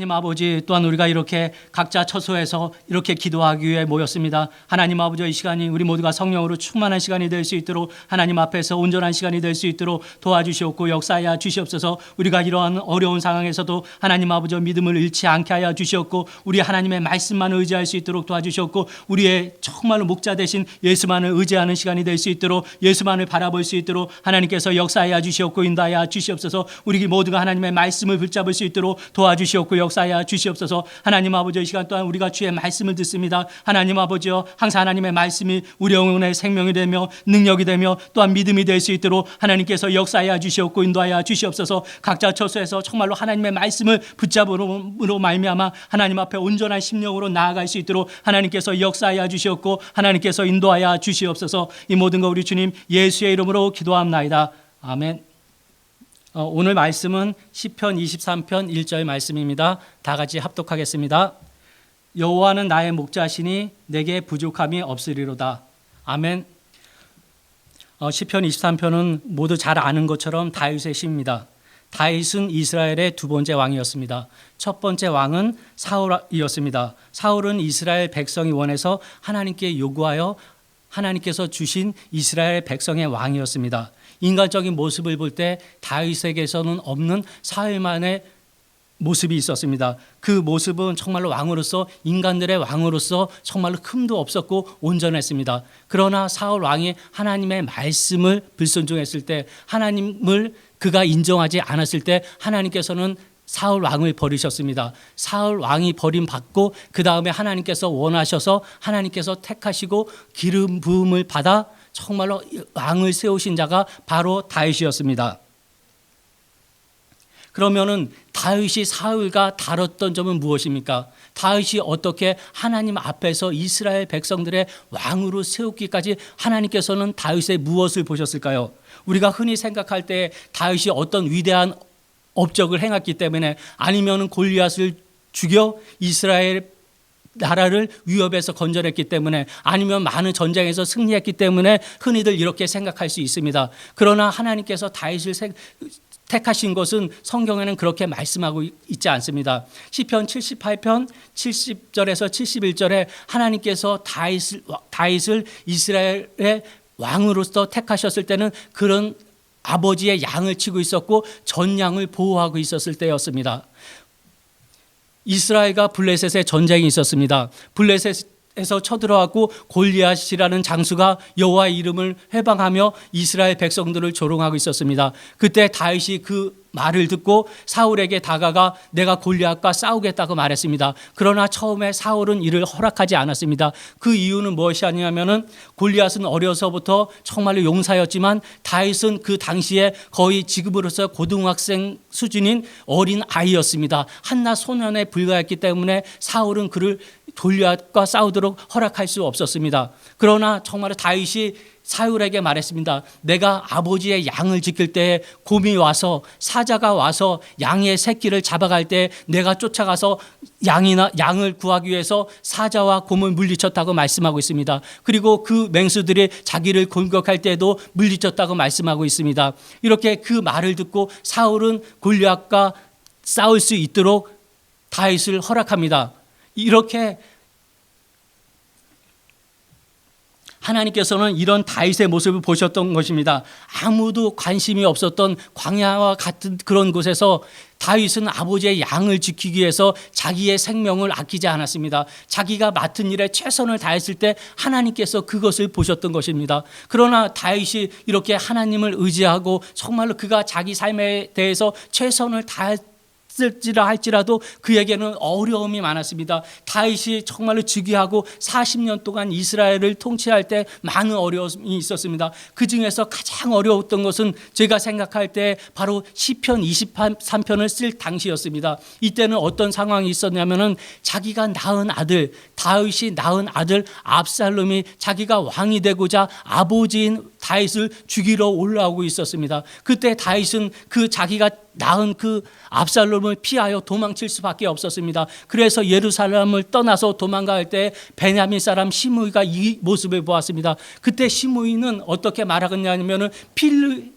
하나님 아버지, 또한 우리가 이렇게 각자 처소에서 이렇게 기도하기 위해 모였습니다. 하나님 아버지, 이 시간이 우리 모두가 성령으로 충만한 시간이 될 수 있도록 하나님 앞에서 온전한 시간이 될 수 있도록 도와주시옵고 역사하여 주시옵소서. 우리가 이러한 어려운 상황에서도 하나님 아버지 믿음을 잃지 않게 하여 주시옵고 우리 하나님의 말씀만을 의지할 수 있도록 도와주시옵고 우리의 정말로 목자 되신 예수만을 의지하는 시간이 될 수 있도록 예수만을 바라볼 수 있도록 하나님께서 역사하여 주시옵고 인도하여 주시옵소서. 우리 모두가 하나님의 말씀을 붙잡을 수 있도록 도와주시옵고 역사하여 주시옵소서. 하나님 아버지, 이 시간 또한 우리가 주의 말씀을 듣습니다. 하나님 아버지여, 항상 하나님의 말씀이 우리 영혼의 생명이 되며 능력이 되며 또한 믿음이 될 수 있도록 하나님께서 역사하여 주시옵고 인도하여 주시옵소서. 각자 처소에서 정말로 하나님의 말씀을 붙잡으로 말미암아 하나님 앞에 온전한 심령으로 나아갈 수 있도록 하나님께서 역사하여 주시옵고 하나님께서 인도하여 주시옵소서. 이 모든 거 우리 주님 예수의 이름으로 기도합나이다. 아멘. 오늘 말씀은 시편 23편 1절 말씀입니다. 다 같이 합독하겠습니다. 여호와는 나의 목자시니 내게 부족함이 없으리로다. 아멘. 시편 23편은 모두 잘 아는 것처럼 다윗의 시입니다. 다윗은 이스라엘의 두 번째 왕이었습니다. 첫 번째 왕은 사울이었습니다. 사울은 이스라엘 백성이 원해서 하나님께 요구하여 하나님께서 주신 이스라엘 백성의 왕이었습니다. 인간적인 모습을 볼 때 다윗에게서는 없는 사흘만의 모습이 있었습니다. 그 모습은 정말로 왕으로서 인간들의 왕으로서 정말로 흠도 없었고 온전했습니다. 그러나 사울 왕이 하나님의 말씀을 불순종했을 때 하나님을 그가 인정하지 않았을 때 하나님께서는 사울 왕을 버리셨습니다. 사울 왕이 버림받고 그 다음에 하나님께서 원하셔서 하나님께서 택하시고 기름 부음을 받아 정말로 왕을 세우신 자가 바로 다윗이었습니다. 그러면은 다윗이 사울과 다뤘던 점은 무엇입니까? 다윗이 어떻게 하나님 앞에서 이스라엘 백성들의 왕으로 세우기까지 하나님께서는 다윗의 무엇을 보셨을까요? 우리가 흔히 생각할 때 다윗이 어떤 위대한 업적을 행했기 때문에 아니면은 골리앗을 죽여 이스라엘 나라를 위협에서 건져냈기 때문에 아니면 많은 전쟁에서 승리했기 때문에 흔히들 이렇게 생각할 수 있습니다. 그러나 하나님께서 다윗을 택하신 것은 성경에는 그렇게 말씀하고 있지 않습니다. 시편 78편 70절에서 71절에 하나님께서 다윗을 이스라엘의 왕으로서 택하셨을 때는 그런 아버지의 양을 치고 있었고 전양을 보호하고 있었을 때였습니다. 이스라엘과 블레셋의 전쟁이 있었습니다. 블레셋에서 쳐들어왔고 골리앗이라는 장수가 여호와의 이름을 회방하며 이스라엘 백성들을 조롱하고 있었습니다. 그때 다윗이 그 말을 듣고 사울에게 다가가 내가 골리앗과 싸우겠다고 말했습니다. 그러나 처음에 사울은 이를 허락하지 않았습니다. 그 이유는 무엇이냐면은 골리앗은 어려서부터 정말로 용사였지만 다윗은 그 당시에 거의 지금으로서 고등학생 수준인 어린 아이였습니다. 한낱 소년에 불과했기 때문에 사울은 그를 골리앗과 싸우도록 허락할 수 없었습니다. 그러나 정말 다윗이 사울에게 말했습니다. 내가 아버지의 양을 지킬 때에 곰이 와서 사자가 와서 양의 새끼를 잡아갈 때 내가 쫓아가서 양을 구하기 위해서 사자와 곰을 물리쳤다고 말씀하고 있습니다. 그리고 그 맹수들이 자기를 공격할 때도 물리쳤다고 말씀하고 있습니다. 이렇게 그 말을 듣고 사울은 골리앗과 싸울 수 있도록 다윗을 허락합니다. 이렇게 하나님께서는 이런 다윗의 모습을 보셨던 것입니다. 아무도 관심이 없었던 광야와 같은 그런 곳에서 다윗은 아버지의 양을 지키기 위해서 자기의 생명을 아끼지 않았습니다. 자기가 맡은 일에 최선을 다했을 때 하나님께서 그것을 보셨던 것입니다. 그러나 다윗이 이렇게 하나님을 의지하고 정말로 그가 자기 삶에 대해서 최선을 다했을지라 할지라도 그에게는 어려움이 많았습니다. 다윗이 정말로 즉위하고 40년 동안 이스라엘을 통치할 때 많은 어려움이 있었습니다. 그 중에서 가장 어려웠던 것은 제가 생각할 때 바로 시편 23편을 쓸 당시였습니다. 이때는 어떤 상황이 있었냐면은 자기가 낳은 아들, 다윗이 낳은 아들 압살롬이 자기가 왕이 되고자 아버지인 다윗을 죽이러 올라오고 있었습니다. 그때 다윗은 그 자기가 낳은 그 압살롬을 피하여 도망칠 수밖에 없었습니다. 그래서 예루살렘을 떠나서 도망갈 때 베냐민 사람 시므이가 이 모습을 보았습니다. 그때 시므이는 어떻게 말하겠냐면은 피를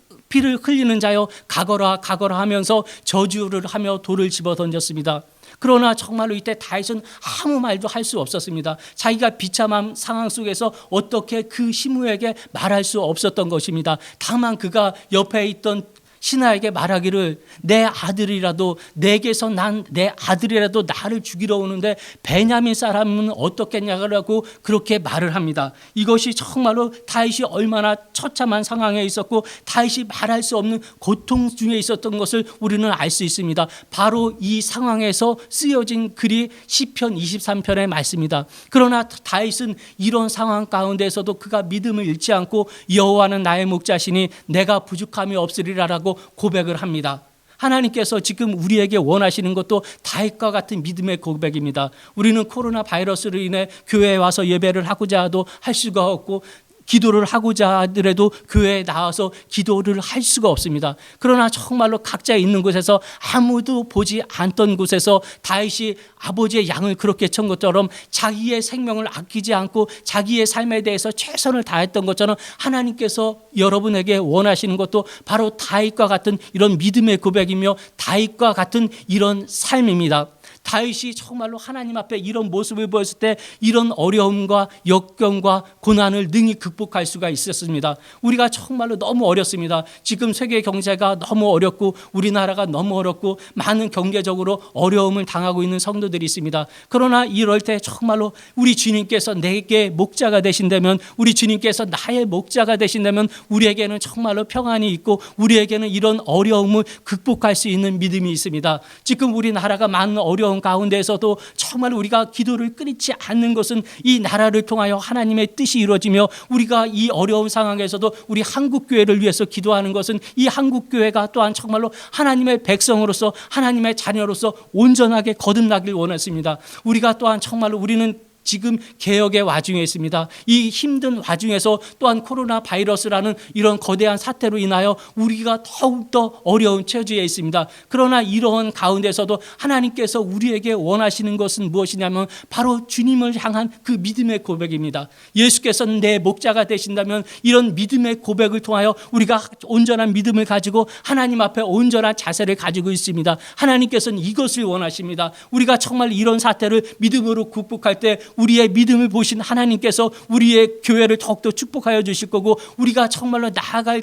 흘리는 자여 가거라 가거라 하면서 저주를 하며 돌을 집어 던졌습니다. 그러나 정말로 이때 다윗은 아무 말도 할 수 없었습니다. 자기가 비참한 상황 속에서 어떻게 그 시므에게 말할 수 없었던 것입니다. 다만 그가 옆에 있던 신하에게 말하기를 내 아들이라도 내게서 난 내 아들이라도 나를 죽이러 오는데 베냐민 사람은 어떻겠냐고 그렇게 말을 합니다. 이것이 정말로 다윗이 얼마나 처참한 상황에 있었고 다윗이 말할 수 없는 고통 중에 있었던 것을 우리는 알 수 있습니다. 바로 이 상황에서 쓰여진 글이 시편 23편의 말씀입니다. 그러나 다윗은 이런 상황 가운데서도 그가 믿음을 잃지 않고 여호와는 나의 목자시니 내가 부족함이 없으리라라고 고백을 합니다. 하나님께서 지금 우리에게 원하시는 것도 다윗과 같은 믿음의 고백입니다. 우리는 코로나 바이러스로 인해 교회에 와서 예배를 하고자 해도 할 수가 없고 기도를 하고자 하더라도 교회에 나와서 기도를 할 수가 없습니다. 그러나 정말로 각자 있는 곳에서 아무도 보지 않던 곳에서 다윗이 아버지의 양을 그렇게 친 것처럼 자기의 생명을 아끼지 않고 자기의 삶에 대해서 최선을 다했던 것처럼 하나님께서 여러분에게 원하시는 것도 바로 다윗과 같은 이런 믿음의 고백이며 다윗과 같은 이런 삶입니다. 다윗이 정말로 하나님 앞에 이런 모습을 보였을 때 이런 어려움과 역경과 고난을 능히 극복할 수가 있었습니다. 우리가 정말로 너무 어렵습니다. 지금 세계 경제가 너무 어렵고 우리나라가 너무 어렵고 많은 경제적으로 어려움을 당하고 있는 성도들이 있습니다. 그러나 이럴 때 정말로 우리 주님께서 내게 목자가 되신다면, 우리 주님께서 나의 목자가 되신다면 우리에게는 정말로 평안이 있고 우리에게는 이런 어려움을 극복할 수 있는 믿음이 있습니다. 지금 우리나라가 많은 어려움 가운데에서도 정말 우리가 기도를 끊이지 않는 것은 이 나라를 통하여 하나님의 뜻이 이루어지며 우리가 이 어려운 상황에서도 우리 한국교회를 위해서 기도하는 것은 이 한국교회가 또한 정말로 하나님의 백성으로서 하나님의 자녀로서 온전하게 거듭나길 원했습니다. 우리가 또한 정말로 우리는 지금 개혁의 와중에 있습니다. 이 힘든 와중에서 또한 코로나 바이러스라는 이런 거대한 사태로 인하여 우리가 더욱더 어려운 처지에 있습니다. 그러나 이러한 가운데서도 하나님께서 우리에게 원하시는 것은 무엇이냐면 바로 주님을 향한 그 믿음의 고백입니다. 예수께서는 내 목자가 되신다면 이런 믿음의 고백을 통하여 우리가 온전한 믿음을 가지고 하나님 앞에 온전한 자세를 가지고 있습니다. 하나님께서는 이것을 원하십니다. 우리가 정말 이런 사태를 믿음으로 극복할 때 우리의 믿음을 보신 하나님께서 우리의 교회를 더욱더 축복하여 주실 거고 우리가 정말로 나아갈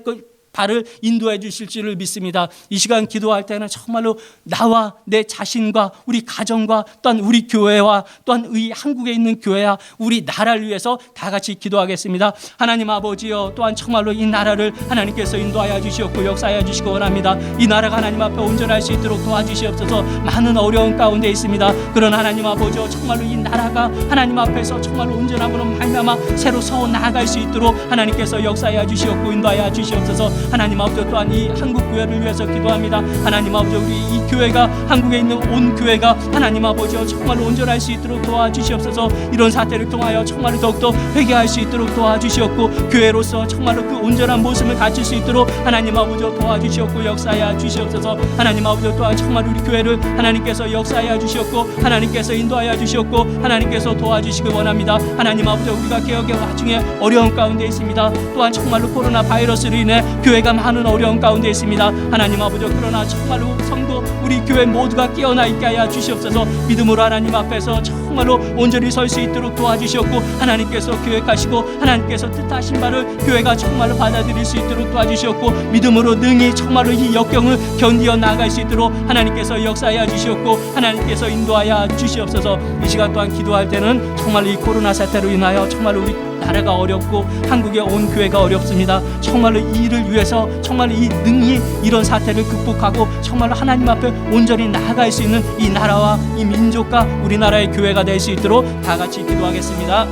발을 인도해 주실 줄을 믿습니다. 이 시간 기도할 때는 정말로 나와 내 자신과 우리 가정과 또한 우리 교회와 또한 이 한국에 있는 교회와 우리 나라를 위해서 다 같이 기도하겠습니다. 하나님 아버지여, 또한 정말로 이 나라를 하나님께서 인도하여 주시옵고 역사하여 주시기 원합니다. 이 나라가 하나님 앞에 온전할 수 있도록 도와주시옵소서. 많은 어려운 가운데 있습니다. 그런 하나님 아버지여, 정말로 이 나라가 하나님 앞에서 정말로 온전함으로 말미암아 새로 서 나아갈 수 있도록 하나님께서 역사하여 주시옵고 인도하여 주시옵소서. 하나님 아버지, 또한 이 한국 교회를 위해서 기도합니다. 하나님 아버지, 우리 이 교회가 한국에 있는 온 교회가 하나님 아버지 정말로 온전할 수 있도록 도와주시옵소서. 이런 사태를 통하여 정말로 더욱더 회개할 수 있도록 도와주시옵고 교회로서 정말로 그 온전한 모습을 갖출 수 있도록 하나님 아버지 도와주시옵고 역사하여 주시옵소서. 하나님 아버지, 또한 정말 우리 교회를 하나님께서 역사하여 주시옵고 하나님께서 인도하여 주시옵고 하나님께서 도와주시기 원합니다. 하나님 아버지, 우리가 개혁의 와중에 어려운 가운데 있습니다. 또한 정말로 코로나 바이러스로 인해 교회가 많은 어려운 가운데 있습니다. 하나님 아버지, 그러나 정말로 성도 우리 교회 모두가 깨어나 있게 하여 주시옵소서. 믿음으로 하나님 앞에서 정말로 온전히 설 수 있도록 도와주시옵고 하나님께서 계획하시고 하나님께서 뜻하신 바를 교회가 정말로 받아들일 수 있도록 도와주시옵고 믿음으로 능히 정말로 이 역경을 견디어 나아갈 수 있도록 하나님께서 역사하여 주시옵고 하나님께서 인도하여 주시옵소서. 이 시간 또한 기도할 때는 정말 이 코로나 사태로 인하여 정말로 우리 나라가 어렵고 한국의 온 교회가 어렵습니다. 정말로 이 일을 위해서 정말로 이 능히 이런 사태를 극복하고 정말로 하나님 앞에 온전히 나아갈 수 있는 이 나라와 이 민족과 우리나라의 교회가 될 수 있도록 다 같이 기도하겠습니다.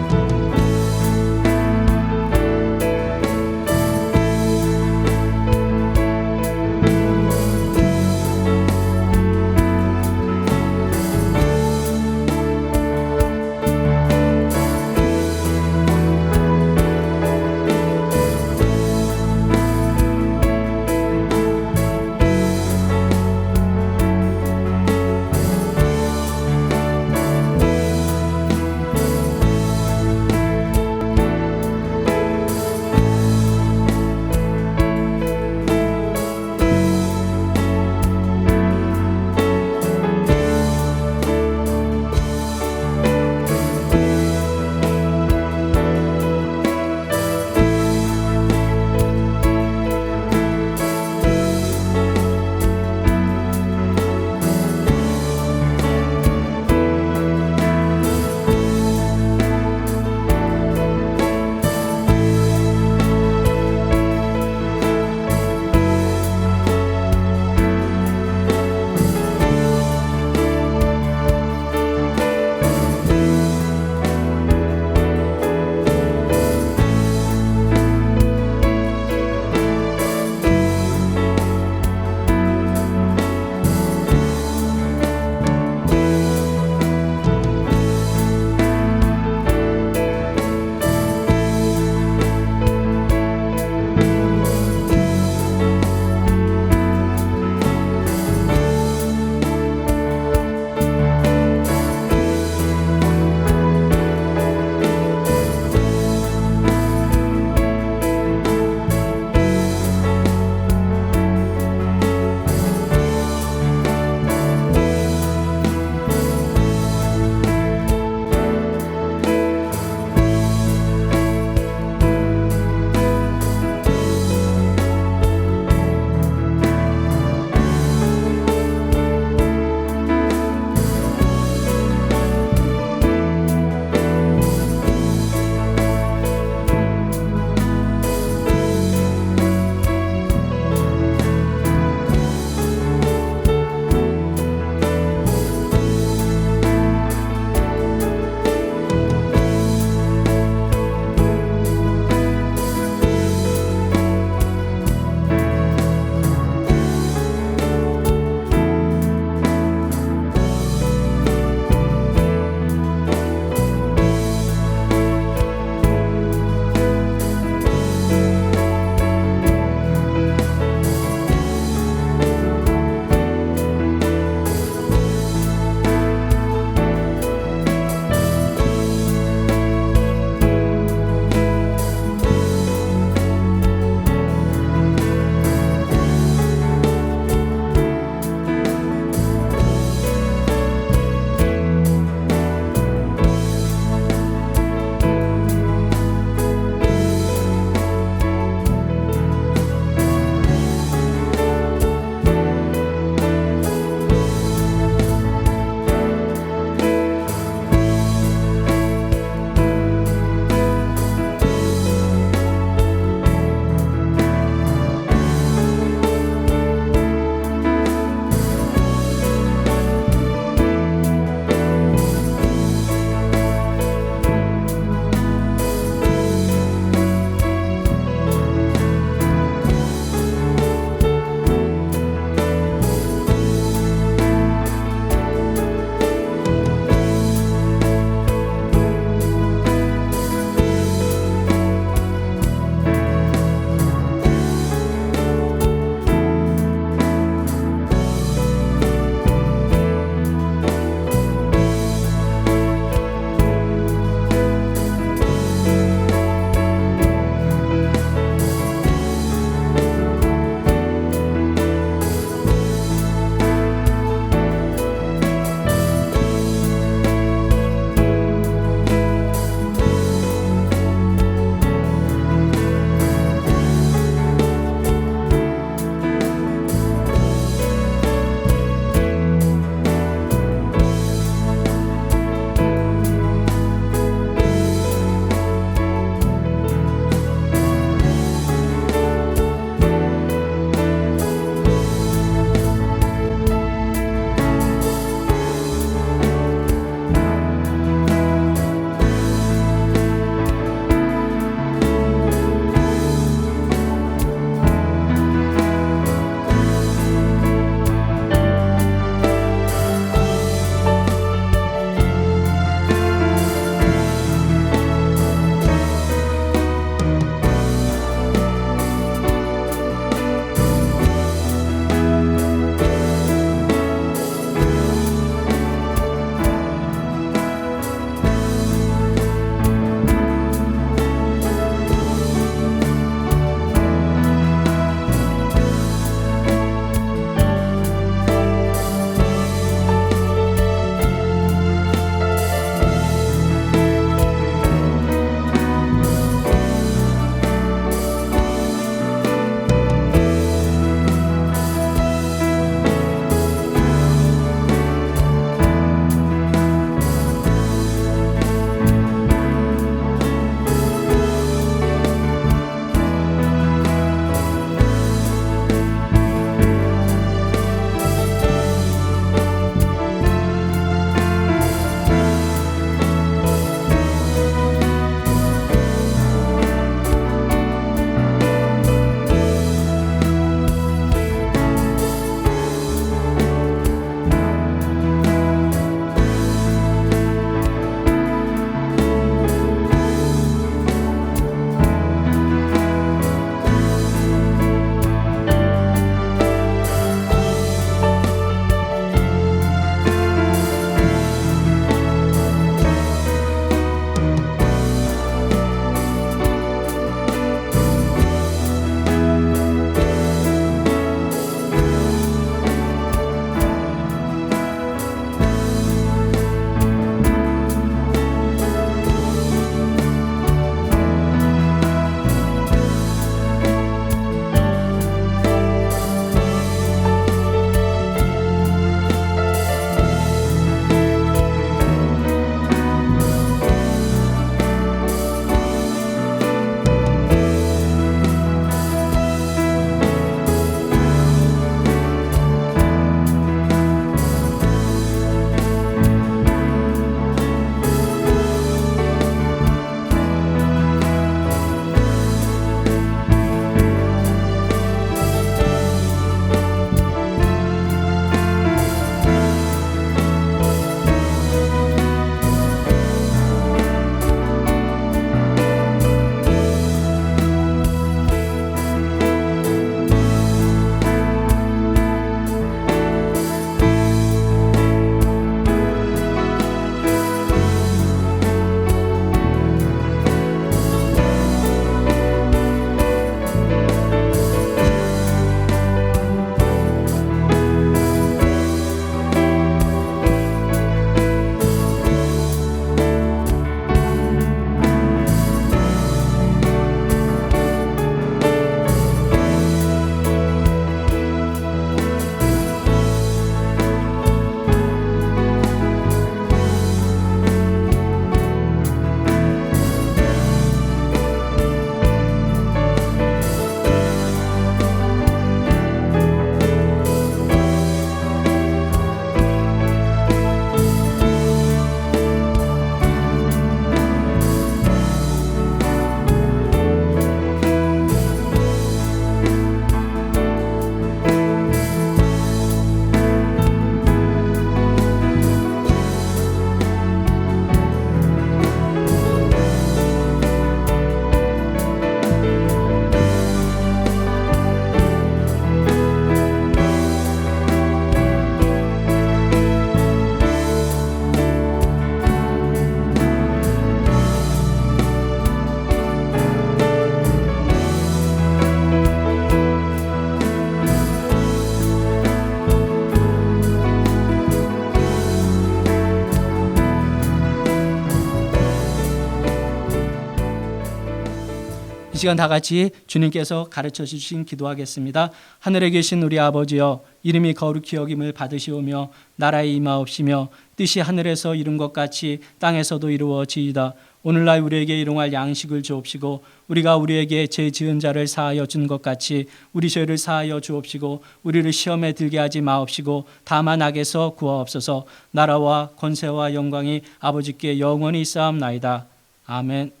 이 시간 다 같이 주님께서 가르쳐 주신 기도하겠습니다. 하늘에 계신 우리 아버지여, 이름이 거룩히 여김을 받으시오며 나라에 임하옵시며 뜻이 하늘에서 이룬 것 같이 땅에서도 이루어지이다. 오늘날 우리에게 일용할 양식을 주옵시고 우리가 우리에게 죄 지은 자를 사하여 준 것 같이 우리 죄를 사하여 주옵시고 우리를 시험에 들게 하지 마옵시고 다만 악에서 구하옵소서. 나라와 권세와 영광이 아버지께 영원히 있사옵나이다. 아멘.